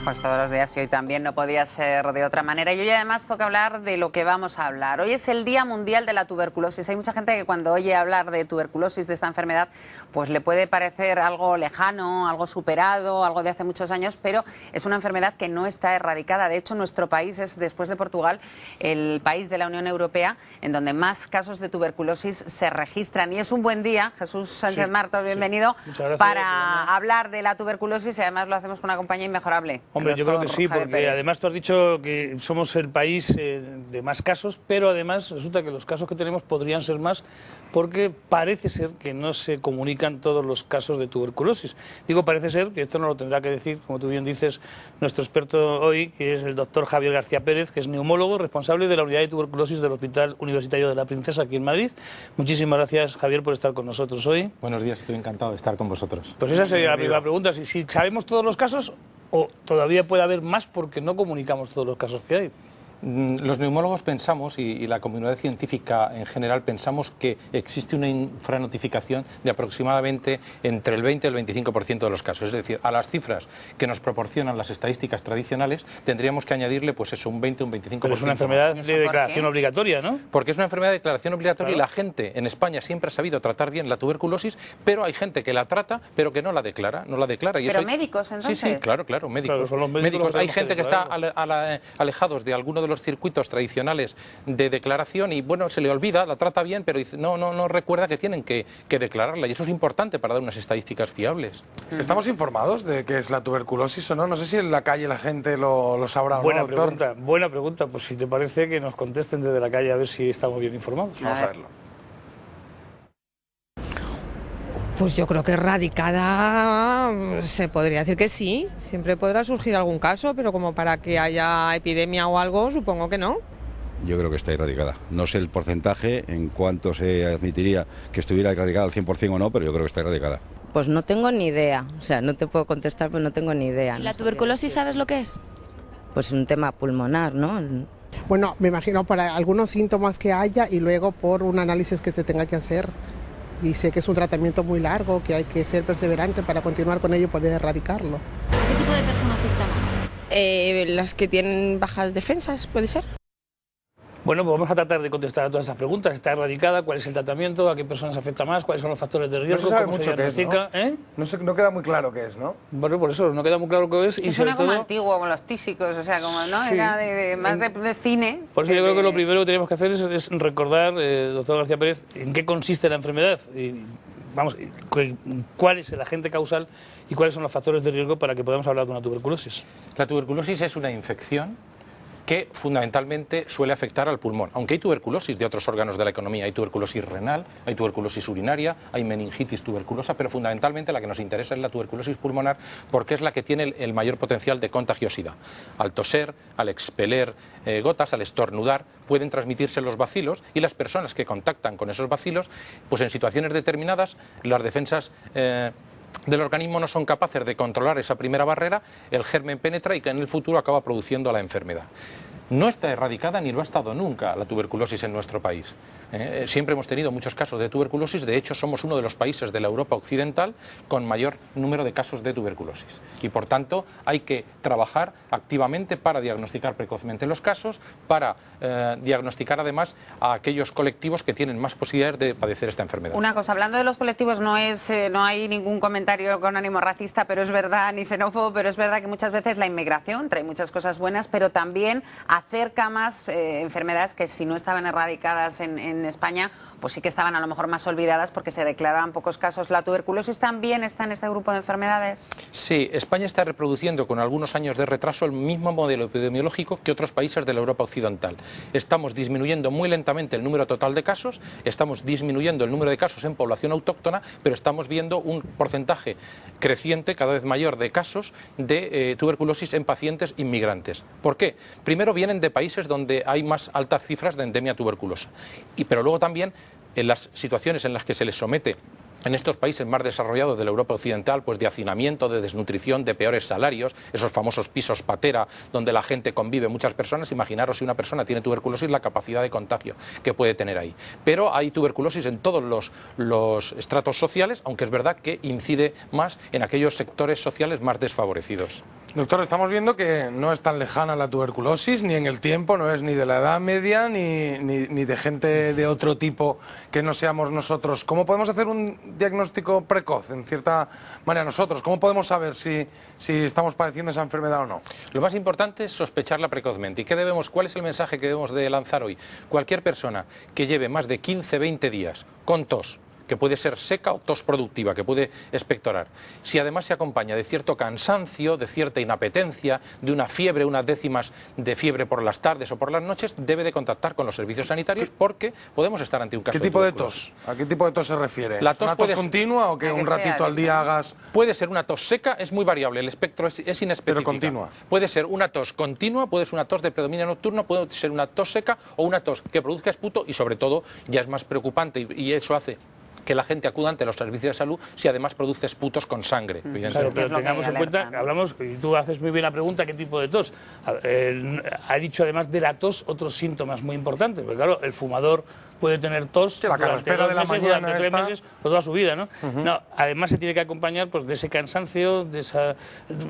Pues todos los días y hoy también no podía ser de otra manera. Y hoy además toca hablar de lo que vamos a hablar. Hoy es el Día Mundial de la Tuberculosis. Hay mucha gente que cuando oye hablar de tuberculosis, de esta enfermedad, pues le puede parecer algo lejano, algo superado, algo de hace muchos años, pero es una enfermedad que no está erradicada. De hecho, nuestro país es, después de Portugal, el país de la Unión Europea en donde más casos de tuberculosis se registran. Y es un buen día, Jesús Sánchez Martos, bienvenido, para hablar de la tuberculosis y además lo hacemos con una compañía inmejorable. Hombre, yo creo que sí, porque además tú has dicho que somos el país de más casos, pero además resulta que los casos que tenemos podrían ser más porque parece ser que no se comunican todos los casos de tuberculosis. Digo parece ser, que esto no lo tendrá que decir, como tú bien dices, nuestro experto hoy, que es el doctor Javier García Pérez, que es neumólogo, responsable de la unidad de tuberculosis del Hospital Universitario de la Princesa aquí en Madrid. Muchísimas gracias, Javier, por estar con nosotros hoy. Buenos días, estoy encantado de estar con vosotros. Pues esa sería la primera pregunta, si sabemos todos los casos o todavía puede haber más porque no comunicamos todos los casos que hay. Los neumólogos pensamos, y la comunidad científica en general, pensamos que existe una infranotificación de aproximadamente entre el 20 y el 25% de los casos. Es decir, a las cifras que nos proporcionan las estadísticas tradicionales tendríamos que añadirle pues eso, un 20 o un 25%. Pero es una enfermedad de declaración obligatoria, ¿no? Porque es una enfermedad de declaración obligatoria, claro. Y la gente en España siempre ha sabido tratar bien la tuberculosis, pero hay gente que la trata, pero que no la declara. Y ¿Pero eso médicos, entonces? Sí, claro, médicos. Claro, son los médicos. Hay gente que está alejados de alguno de los circuitos tradicionales de declaración y, bueno, se le olvida, la trata bien, pero dice, no recuerda que tienen que declararla, y eso es importante para dar unas estadísticas fiables. ¿Estamos informados de qué es la tuberculosis o no? No sé si en la calle la gente lo sabrá o no, doctor. Buena pregunta. Pues si te parece que nos contesten desde la calle a ver si estamos bien informados. Vamos a verlo. Pues yo creo que erradicada se podría decir que sí. Siempre podrá surgir algún caso, pero como para que haya epidemia o algo, supongo que no. Yo creo que está erradicada. No sé el porcentaje en cuánto se admitiría que estuviera erradicada al 100% o no, pero yo creo que está erradicada. Pues no tengo ni idea. O sea, no te puedo contestar, pero no tengo ni idea. ¿Y la tuberculosis sabes lo que es? Pues un tema pulmonar, ¿no? Bueno, me imagino para algunos síntomas que haya y luego por un análisis que se tenga que hacer. Y sé que es un tratamiento muy largo, que hay que ser perseverante para continuar con ello y poder erradicarlo. ¿Qué tipo de persona afecta más? Las que tienen bajas defensas, ¿puede ser? Bueno, pues vamos a tratar de contestar a todas estas preguntas. ¿Está erradicada? ¿Cuál es el tratamiento? ¿A qué personas afecta más? ¿Cuáles son los factores de riesgo? No se sabe ¿Cómo mucho se qué es, diagnostica? ¿no? No queda muy claro qué es, ¿no? Bueno, por eso no queda muy claro qué es. Y suena sobre como todo, antiguo, con los tísicos, o sea, como, ¿no? Sí. Era más de cine. Por eso yo creo que lo primero que tenemos que hacer es recordar, doctor García Pérez, en qué consiste la enfermedad. Vamos, cuál es el agente causal y cuáles son los factores de riesgo para que podamos hablar de una tuberculosis. La tuberculosis es una infección que fundamentalmente suele afectar al pulmón, aunque hay tuberculosis de otros órganos de la economía, hay tuberculosis renal, hay tuberculosis urinaria, hay meningitis tuberculosa, pero fundamentalmente la que nos interesa es la tuberculosis pulmonar porque es la que tiene el mayor potencial de contagiosidad. Al toser, al expeler gotas, al estornudar, pueden transmitirse los bacilos y las personas que contactan con esos bacilos, pues en situaciones determinadas las defensas del organismo no son capaces de controlar esa primera barrera, el germen penetra y que en el futuro acaba produciendo la enfermedad. No está erradicada ni lo ha estado nunca la tuberculosis en nuestro país. Siempre hemos tenido muchos casos de tuberculosis, de hecho somos uno de los países de la Europa occidental con mayor número de casos de tuberculosis. Y por tanto hay que trabajar activamente para diagnosticar precozmente los casos, para diagnosticar además a aquellos colectivos que tienen más posibilidades de padecer esta enfermedad. Una cosa, hablando de los colectivos, no hay ningún comentario con ánimo racista, pero es verdad, ni xenófobo, pero es verdad que muchas veces la inmigración trae muchas cosas buenas, pero también acerca más enfermedades que si no estaban erradicadas en España, pues sí que estaban a lo mejor más olvidadas porque se declaraban pocos casos. ¿La tuberculosis también está en este grupo de enfermedades? Sí, España está reproduciendo con algunos años de retraso el mismo modelo epidemiológico que otros países de la Europa occidental. Estamos disminuyendo muy lentamente el número total de casos, estamos disminuyendo el número de casos en población autóctona, pero estamos viendo un porcentaje creciente, cada vez mayor, de casos de tuberculosis en pacientes inmigrantes. ¿Por qué? Primero vienen de países donde hay más altas cifras de endemia tuberculosa, pero luego también en las situaciones en las que se les somete en estos países más desarrollados de la Europa occidental, pues de hacinamiento, de desnutrición, de peores salarios, esos famosos pisos patera donde la gente convive, muchas personas, imaginaros si una persona tiene tuberculosis, la capacidad de contagio que puede tener ahí. Pero hay tuberculosis en todos los estratos sociales, aunque es verdad que incide más en aquellos sectores sociales más desfavorecidos. Doctor, estamos viendo que no es tan lejana la tuberculosis, ni en el tiempo, no es ni de la edad media, ni de gente de otro tipo que no seamos nosotros. ¿Cómo podemos hacer un diagnóstico precoz, en cierta manera, nosotros? ¿Cómo podemos saber si estamos padeciendo esa enfermedad o no? Lo más importante es sospecharla precozmente. ¿Y cuál es el mensaje que debemos de lanzar hoy? Cualquier persona que lleve más de 15-20 días con tos, que puede ser seca o tos productiva, que puede expectorar. Si además se acompaña de cierto cansancio, de cierta inapetencia, de una fiebre, unas décimas de fiebre por las tardes o por las noches, debe de contactar con los servicios sanitarios porque podemos estar ante un caso ¿Qué tipo de tos? ¿A qué tipo de tos se refiere? La tos ¿Una tos continua o que un ratito al día hagas...? Puede ser una tos seca, es muy variable, el espectro es inespecífico. Pero continua. Puede ser una tos continua, puede ser una tos de predominio nocturno, puede ser una tos seca o una tos que produzca esputo y sobre todo ya es más preocupante y eso hace que la gente acuda ante los servicios de salud si además produce esputos con sangre. Claro, pero tengamos en cuenta, hablamos, y tú haces muy bien la pregunta, ¿qué tipo de tos? Ha dicho además de la tos otros síntomas muy importantes, porque claro, el fumador puede tener tos la durante 2 meses, durante 3 meses o toda su vida, ¿no? No, además se tiene que acompañar pues, de ese cansancio, de esa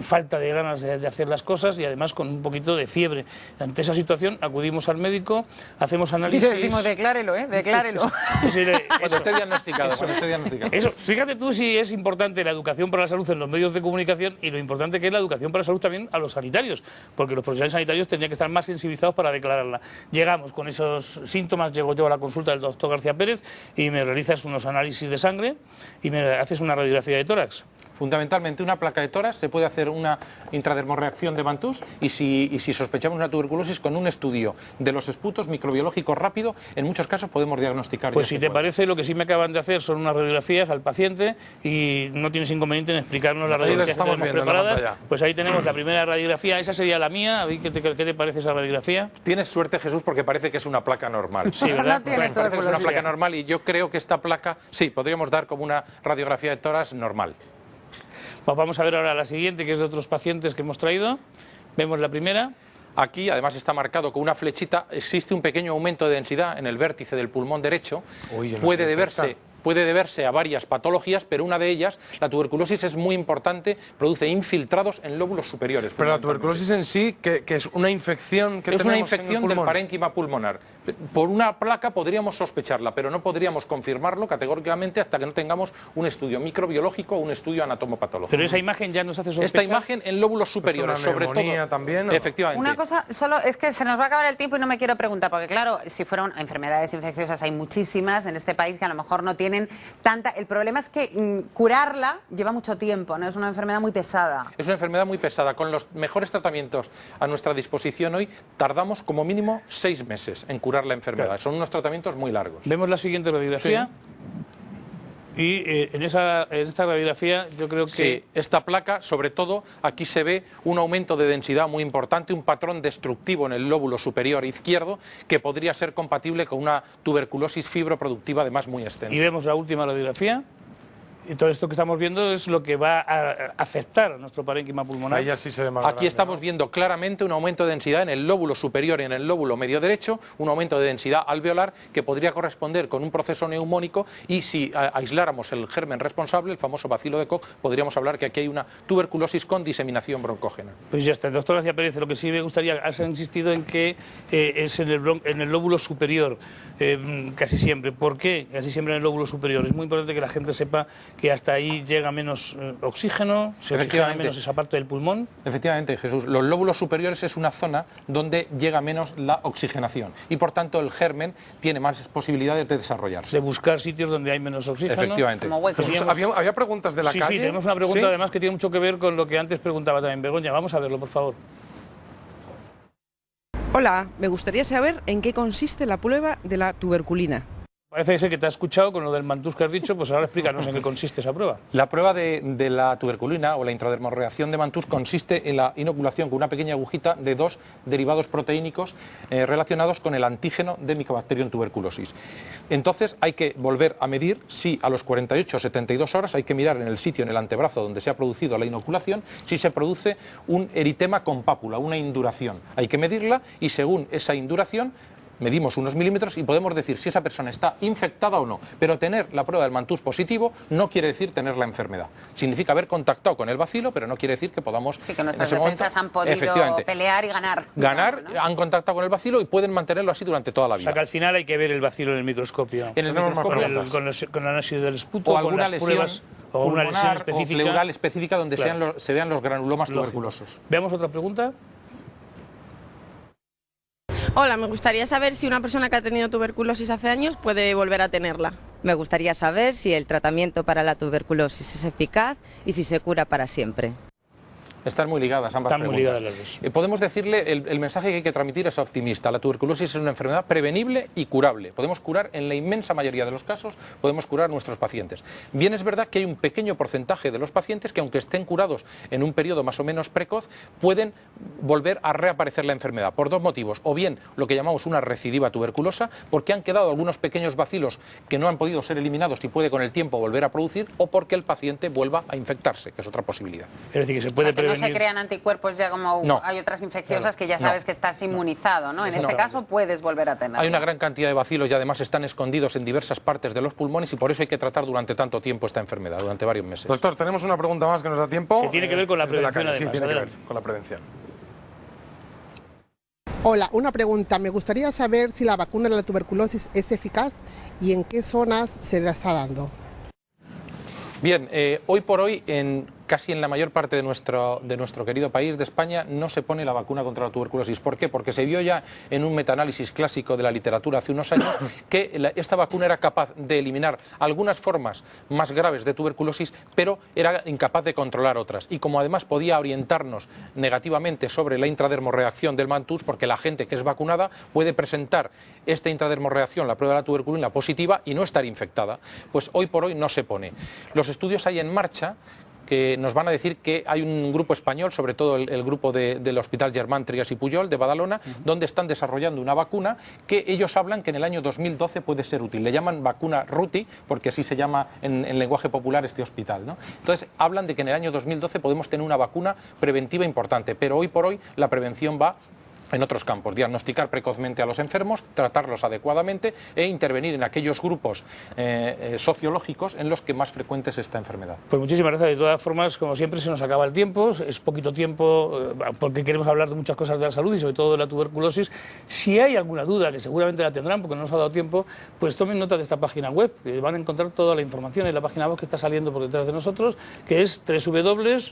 falta de ganas de hacer las cosas y además con un poquito de fiebre. Ante esa situación acudimos al médico, hacemos análisis... Y decimos, declárelo, declárelo. Cuando esté diagnosticado. Eso, fíjate tú si es importante la educación para la salud en los medios de comunicación y lo importante que es la educación para la salud también a los sanitarios, porque los profesionales sanitarios tendrían que estar más sensibilizados para declararla. Llegamos con esos síntomas, llego yo a la consulta del doctor García Pérez y me realizas unos análisis de sangre y me haces una radiografía de tórax. Fundamentalmente una placa de tórax, se puede hacer una intradermorreacción de Mantoux y si sospechamos una tuberculosis con un estudio de los esputos microbiológico rápido, en muchos casos podemos diagnosticar. Pues si te parece, lo que sí me acaban de hacer son unas radiografías al paciente y no tienes inconveniente en explicarnos las radiografías que tenemos preparadas. Pues ahí tenemos la primera radiografía, esa sería la mía. ¿Qué te parece esa radiografía? Tienes suerte, Jesús, porque parece que es una placa normal. Sí, ¿verdad? No tienes parece que es una placa normal y yo creo que esta placa, sí, podríamos dar como una radiografía de tórax normal. Pues vamos a ver ahora la siguiente, que es de otros pacientes que hemos traído. Vemos la primera. Aquí, además, está marcado con una flechita. Existe un pequeño aumento de densidad en el vértice del pulmón derecho. Puede deberse a varias patologías, pero una de ellas, la tuberculosis, es muy importante, produce infiltrados en lóbulos superiores. Pero la tuberculosis en sí, que es una infección que es una infección del parénquima pulmonar. Por una placa podríamos sospecharla, pero no podríamos confirmarlo categóricamente hasta que no tengamos un estudio microbiológico o un estudio anatomopatológico. Pero esa imagen ya nos hace sospechar. Esta imagen en lóbulos superiores, sobre todo. También, ¿no? Efectivamente. Una cosa, solo es que se nos va a acabar el tiempo y no me quiero preguntar, porque claro, si fueron enfermedades infecciosas hay muchísimas en este país que a lo mejor no tienen tanta... El problema es que curarla lleva mucho tiempo, ¿no? Es una enfermedad muy pesada. Es una enfermedad muy pesada. Con los mejores tratamientos a nuestra disposición hoy, tardamos como mínimo 6 meses en curar la enfermedad. Claro. Son unos tratamientos muy largos. Vemos la siguiente radiografía. Sí. Y en esta radiografía yo creo que... Sí, esta placa, sobre todo, aquí se ve un aumento de densidad muy importante, un patrón destructivo en el lóbulo superior izquierdo que podría ser compatible con una tuberculosis fibroproductiva además muy extensa. Y vemos la última radiografía. Y todo esto que estamos viendo es lo que va a afectar a nuestro parénquima pulmonar. Ahí así se ve más Aquí grande, estamos viendo claramente un aumento de densidad en el lóbulo superior y en el lóbulo medio derecho, un aumento de densidad alveolar que podría corresponder con un proceso neumónico y si aisláramos el germen responsable, el famoso bacilo de Koch, podríamos hablar que aquí hay una tuberculosis con diseminación broncógena. Pues ya está, doctor García Pérez, lo que sí me gustaría, has insistido en que es en el lóbulo superior, casi siempre. ¿Por qué? Casi siempre en el lóbulo superior. Es muy importante que la gente sepa que hasta ahí llega menos oxígeno, se oxigena menos esa parte del pulmón. Efectivamente, Jesús. Los lóbulos superiores es una zona donde llega menos la oxigenación y, por tanto, el germen tiene más posibilidades de desarrollarse. De buscar sitios donde hay menos oxígeno. Efectivamente. Jesús, ¿había preguntas de la calle? Sí, tenemos una pregunta además que tiene mucho que ver con lo que antes preguntaba también Begoña. Vamos a verlo, por favor. Hola, me gustaría saber en qué consiste la prueba de la tuberculina. Parece que te ha escuchado con lo del Mantoux que has dicho, pues ahora explícanos en qué consiste esa prueba. La prueba de la tuberculina o la intradermorreacción de Mantoux consiste en la inoculación con una pequeña agujita de 2 derivados proteínicos relacionados con el antígeno de Mycobacterium tuberculosis. Entonces hay que volver a medir si a los 48 o 72 horas hay que mirar en el sitio, en el antebrazo donde se ha producido la inoculación, si se produce un eritema con pápula, una induración. Hay que medirla y según esa induración medimos unos milímetros y podemos decir si esa persona está infectada o no. Pero tener la prueba del mantús positivo no quiere decir tener la enfermedad. Significa haber contactado con el bacilo, pero no quiere decir que podamos... Sí, que nuestras defensas han podido pelear y ganar. Ganar, digamos, ¿no? Han contactado con el bacilo y pueden mantenerlo así durante toda la vida. O sea que al final hay que ver el bacilo en el microscopio. En el microscopio. Con el análisis del esputo, o alguna con las pruebas, o una lesión pulmonar específica. o pleural específica donde Claro. se vean los granulomas tuberculosos. Veamos otra pregunta. Hola, me gustaría saber si una persona que ha tenido tuberculosis hace años puede volver a tenerla. Me gustaría saber si el tratamiento para la tuberculosis es eficaz y si se cura para siempre. Están muy ligadas ambas preguntas. Muy ligadas las dos. Podemos decirle, el mensaje que hay que transmitir es optimista. La tuberculosis es una enfermedad prevenible y curable. Podemos curar, en la inmensa mayoría de los casos, podemos curar a nuestros pacientes. Bien es verdad que hay un pequeño porcentaje de los pacientes que, aunque estén curados en un periodo más o menos precoz, pueden volver a reaparecer la enfermedad por dos motivos. O bien lo que llamamos una recidiva tuberculosa, porque han quedado algunos pequeños bacilos que no han podido ser eliminados y puede con el tiempo volver a producir, o porque el paciente vuelva a infectarse, que es otra posibilidad. Es decir, que se puede prevenir. No se crean anticuerpos ya como hay otras infecciosas que ya sabes que estás inmunizado, ¿no? En este caso puedes volver a tenerlo. Hay una gran cantidad de bacilos y además están escondidos en diversas partes de los pulmones y por eso hay que tratar durante tanto tiempo esta enfermedad, durante varios meses. Doctor, tenemos una pregunta más que nos da tiempo. Que tiene que ver con la prevención, Sí, además. tiene que ver Adelante. con la prevención. Hola, una pregunta. Me gustaría saber si la vacuna de la tuberculosis es eficaz y en qué zonas se la está dando. Bien, hoy por hoy, casi en la mayor parte de nuestro querido país de España, no se pone la vacuna contra la tuberculosis. ¿Por qué? Porque se vio ya en un metaanálisis clásico de la literatura hace unos años que esta vacuna era capaz de eliminar algunas formas más graves de tuberculosis, pero era incapaz de controlar otras. Y como además podía orientarnos negativamente sobre la intradermorreacción del mantús, porque la gente que es vacunada puede presentar esta intradermorreacción, la prueba de la tuberculina positiva, y no estar infectada, pues hoy por hoy no se pone. Los estudios hay en marcha que nos van a decir que hay un grupo español, sobre todo el grupo del Hospital Germán Trias y Pujol de Badalona, donde están desarrollando una vacuna que ellos hablan que en el año 2012 puede ser útil. Le llaman vacuna RUTI, porque así se llama en lenguaje popular este hospital, ¿no? Entonces hablan de que en el año 2012 podemos tener una vacuna preventiva importante, pero hoy por hoy la prevención va en otros campos: diagnosticar precozmente a los enfermos, tratarlos adecuadamente e intervenir en aquellos grupos sociológicos en los que más frecuente es esta enfermedad. Pues muchísimas gracias. De todas formas, como siempre, se nos acaba el tiempo, es poquito tiempo porque queremos hablar de muchas cosas de la salud y sobre todo de la tuberculosis. Si hay alguna duda, que seguramente la tendrán porque no nos ha dado tiempo, pues tomen nota de esta página web, que van a encontrar toda la información en la página web que está saliendo por detrás de nosotros, que es www.separ.es,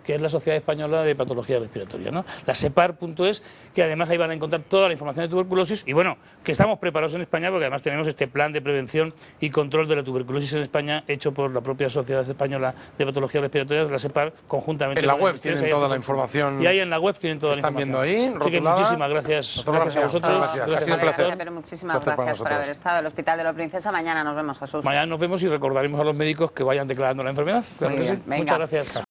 que es la Sociedad Española de Patología Respiratoria, ¿no? La separ.es, que además ahí van a encontrar toda la información de tuberculosis y bueno, que estamos preparados en España porque además tenemos este plan de prevención y control de la tuberculosis en España hecho por la propia Sociedad Española de Patología Respiratoria, la SEPAR, conjuntamente. En la web tienen toda la información. Y ahí en la web tienen toda la información. Están viendo ahí, así que muchísimas gracias, gracias a vosotros. Gracias. Ha sido un placer. Pero muchísimas gracias por haber estado en el Hospital de la Princesa. Mañana nos vemos, Jesús. Mañana nos vemos y recordaremos a los médicos que vayan declarando la enfermedad. Claro que sí. Muchas gracias.